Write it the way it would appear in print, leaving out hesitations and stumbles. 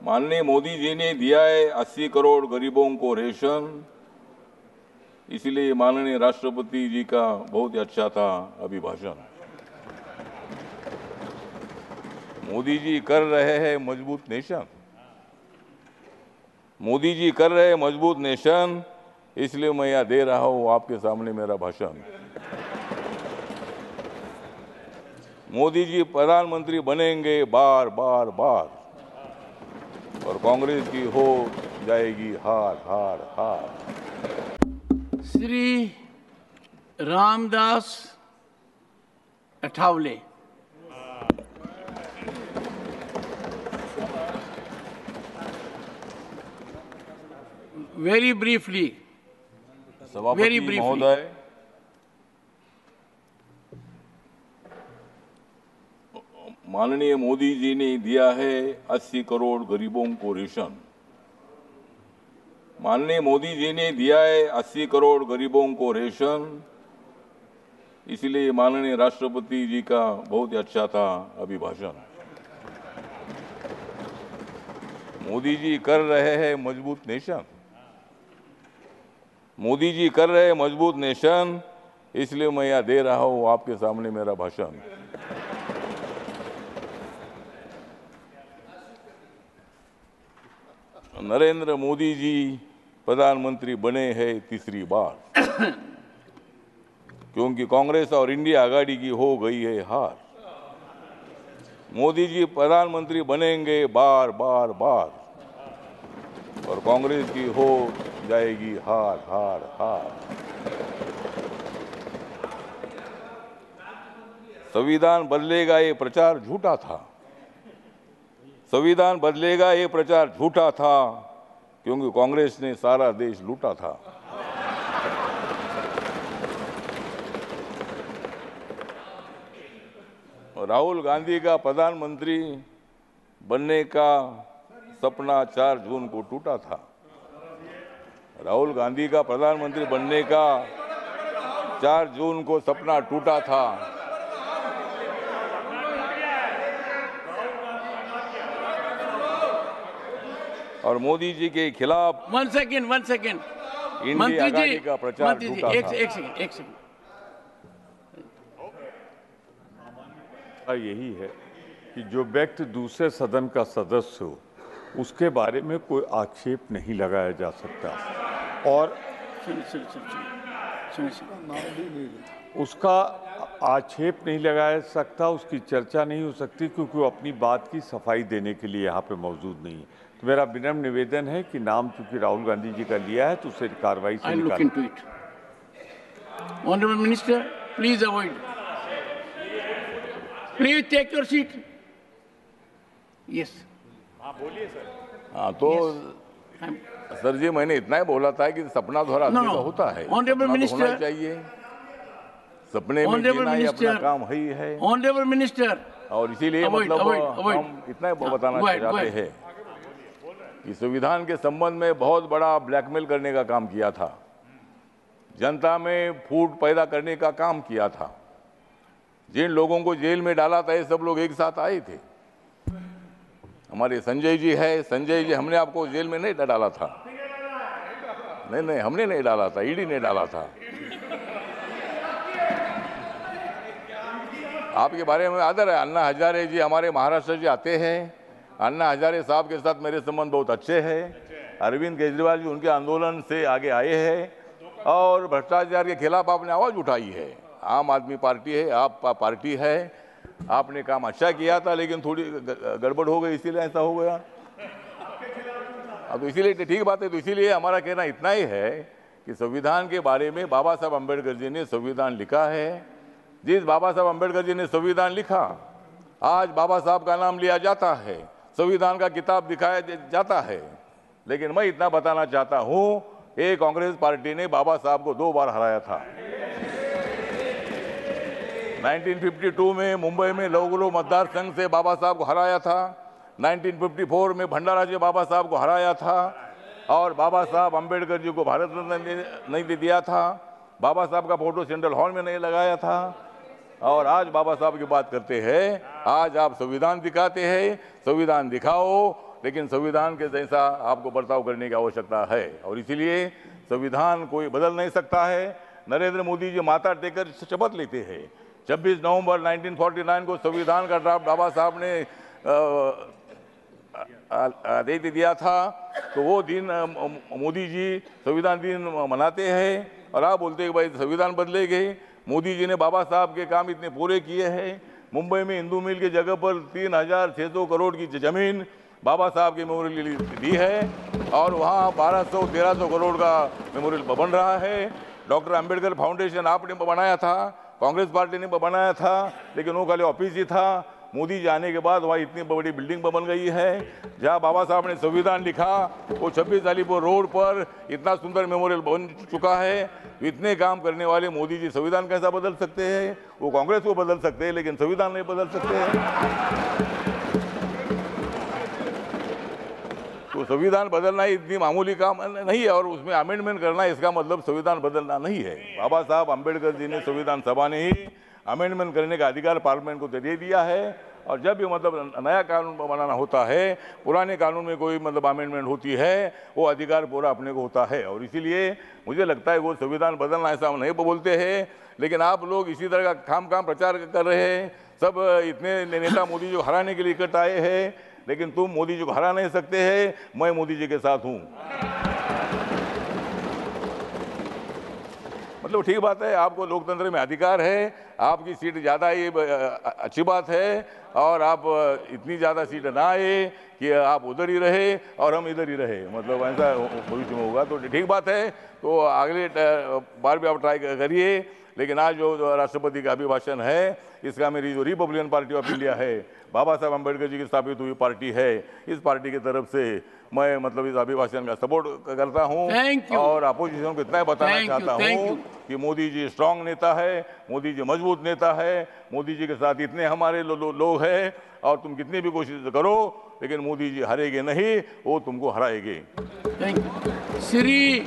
माननीय मोदी जी ने दिया है 80 करोड़ गरीबों को रेशन, इसलिए माननीय राष्ट्रपति जी का बहुत ही अच्छा था अभिभाषण। मोदी जी कर रहे हैं मजबूत नेशन, मोदी जी कर रहे हैं मजबूत नेशन, इसलिए मैं यह दे रहा हूं आपके सामने मेरा भाषण। मोदी जी प्रधानमंत्री बनेंगे बार बार बार, और कांग्रेस की हो जाएगी हार हार हार। श्री रामदास अठावले। Very briefly. सभापति महोदय, माननीय मोदी जी ने दिया है 80 करोड़ गरीबों को रेशन। माननीय मोदी जी ने दिया है 80 करोड़ गरीबों को रेशन, इसलिए माननीय राष्ट्रपति जी का बहुत ही अच्छा था अभिभाषण। मोदी जी कर रहे हैं मजबूत नेशन, मोदी जी कर रहे हैं मजबूत नेशन, इसलिए मैं यह दे रहा हूं आपके सामने मेरा भाषण। नरेंद्र मोदी जी प्रधानमंत्री बने हैं तीसरी बार, क्योंकि कांग्रेस और इंडिया आघाड़ी की हो गई है हार। मोदी जी प्रधानमंत्री बनेंगे बार बार बार, और कांग्रेस की हो जाएगी हार हार हार। संविधान बदलेगा ये प्रचार झूठा था, संविधान बदलेगा ये प्रचार झूठा था, क्योंकि कांग्रेस ने सारा देश लूटा था। राहुल गांधी का प्रधानमंत्री बनने का सपना 4 जून को टूटा था। राहुल गांधी का प्रधानमंत्री बनने का 4 जून को सपना टूटा था। और मोदी जी के खिलाफ वन सेकेंड इंडिया आघाड़ी का प्रचार झूठा था। एक सेकेंड। यही है कि जो व्यक्ति दूसरे सदन का सदस्य हो उसके बारे में कोई आक्षेप नहीं लगाया जा सकता, और उसका आक्षेप नहीं लगाया जा सकता, उसकी चर्चा नहीं हो सकती, क्योंकि वो अपनी बात की सफाई देने के लिए यहाँ पे मौजूद नहीं है। तो मेरा विनम्र निवेदन है कि नाम चूंकि राहुल गांधी जी का लिया है तो उसे कार्रवाई से निकालें। Honourable minister, please avoid, please take your seat. Yes, हाँ बोलिए सर। हाँ तो सर जी, मैंने इतना ही बोला था कि सपना थोड़ा आदमी का होता है, ऑनरेबल मिनिस्टर चाहिए, सपने में जीना ही अपना काम ही है। ऑनरेबल मिनिस्टर, और इसीलिए मतलब हम इतना ही बताना चाहते हैं कि संविधान के संबंध में बहुत बड़ा ब्लैकमेल करने का काम किया था, जनता में फूट पैदा करने का काम किया था। जिन लोगों को जेल में डाला था ये सब लोग एक साथ आए थे। हमारे संजय जी है, संजय जी, हमने आपको जेल में नहीं डाला था, नहीं हमने नहीं डाला था, ईडी ने डाला था। आपके बारे में आदर है। अन्ना हजारे जी हमारे महाराष्ट्र से आते हैं, अन्ना हजारे साहब के साथ मेरे संबंध बहुत अच्छे हैं। अरविंद केजरीवाल जी उनके आंदोलन से आगे आए हैं, और भ्रष्टाचार के खिलाफ आपने आवाज उठाई है। आम आदमी पार्टी है, आप पार्टी है, आपने काम अच्छा किया था, लेकिन थोड़ी गड़बड़ हो गई, इसीलिए ऐसा हो गया। तो इसीलिए ठीक बात है। तो इसीलिए हमारा कहना इतना ही है कि संविधान के बारे में बाबा साहब अम्बेडकर जी ने संविधान लिखा है। जिस बाबा साहब अम्बेडकर जी ने संविधान लिखा, आज बाबा साहब का नाम लिया जाता है, संविधान का किताब दिखाया जाता है। लेकिन मैं इतना बताना चाहता हूं, ये कांग्रेस पार्टी ने बाबा साहब को 2 बार हराया था। 1952 में मुंबई में लौगुलो मतदार संघ से बाबा साहब को हराया था, 1954 में भंडारा जी बाबा साहब को हराया था, और बाबा साहब अम्बेडकर जी को भारत रत्न नहीं दिया था, बाबा साहब का फोटो सेंट्रल हॉल में नहीं लगाया था, और आज बाबा साहब की बात करते हैं। आज आप संविधान दिखाते हैं, संविधान दिखाओ, लेकिन संविधान के जैसा आपको बर्ताव करने की आवश्यकता है और इसीलिए संविधान कोई बदल नहीं सकता है। नरेंद्र मोदी जी माथा टेकर शपथ लेते हैं। 26 नवंबर 1949 को संविधान का ड्राफ्ट बाबा साहब ने दे दिया था, तो वो दिन मोदी जी संविधान दिन मनाते हैं और आप बोलते हैं कि भाई संविधान बदलेंगे। मोदी जी ने बाबा साहब के काम इतने पूरे किए हैं। मुंबई में हिंदू मिल की जगह पर 3600 करोड़ की जमीन बाबा साहब के मेमोरियल के लिए दी है और वहाँ 1200-1300 करोड़ का मेमोरियल बन रहा है। डॉक्टर अंबेडकर फाउंडेशन आपने बनाया था, कांग्रेस पार्टी ने बनाया था, लेकिन वो खाली ऑफिस ही था। मोदी जी आने के बाद वहाँ इतनी बड़ी बिल्डिंग बन गई है। जहाँ बाबा साहब ने संविधान लिखा वो 26 अलीपुर रोड पर इतना सुंदर मेमोरियल बन चुका है। इतने काम करने वाले मोदी जी संविधान कैसा बदल सकते हैं? वो कांग्रेस को बदल सकते हैं लेकिन संविधान नहीं बदल सकते हैं। तो संविधान बदलना इतनी मामूली काम नहीं है और उसमें अमेंडमेंट करना इसका मतलब संविधान बदलना नहीं है। बाबा साहब अंबेडकर जी ने संविधान सभा ने ही अमेंडमेंट करने का अधिकार पार्लियामेंट को दे दिया है और जब भी मतलब नया कानून बनाना होता है, पुराने कानून में कोई मतलब अमेंडमेंट होती है, वो अधिकार पूरा अपने को होता है और इसीलिए मुझे लगता है वो संविधान बदलना ऐसा हम नहीं बोलते हैं। लेकिन आप लोग इसी तरह का खाम प्रचार कर रहे हैं। सब इतने नेता मोदी जी को हराने के लिए इकट्ठा आए हैं, लेकिन तुम मोदी जी को हरा नहीं सकते हैं। मैं मोदी जी के साथ हूँ। मतलब ठीक बात है, आपको लोकतंत्र में अधिकार है, आपकी सीट ज़्यादा ये अच्छी बात है और आप इतनी ज़्यादा सीट ना आए कि आप उधर ही रहे और हम इधर ही रहे, मतलब ऐसा भविष्य में होगा तो ठीक बात है। तो अगले बार भी आप ट्राई करिए। लेकिन आज जो राष्ट्रपति का अभिभाषण है, इसका मेरी जो रिपब्लिकन पार्टी ऑफ इंडिया है, बाबा साहब अम्बेडकर जी की स्थापित हुई पार्टी है, इस पार्टी की तरफ से मैं मतलब इस अभिभाषण का सपोर्ट करता हूं और अपोजिशन को इतना बताना चाहता हूं कि मोदी जी स्ट्रांग नेता है, मोदी जी मजबूत नेता है, मोदी जी के साथ इतने हमारे लोग हैं और तुम कितनी भी कोशिश करो लेकिन मोदी जी हारेंगे नहीं, वो तुमको हराएंगे। श्री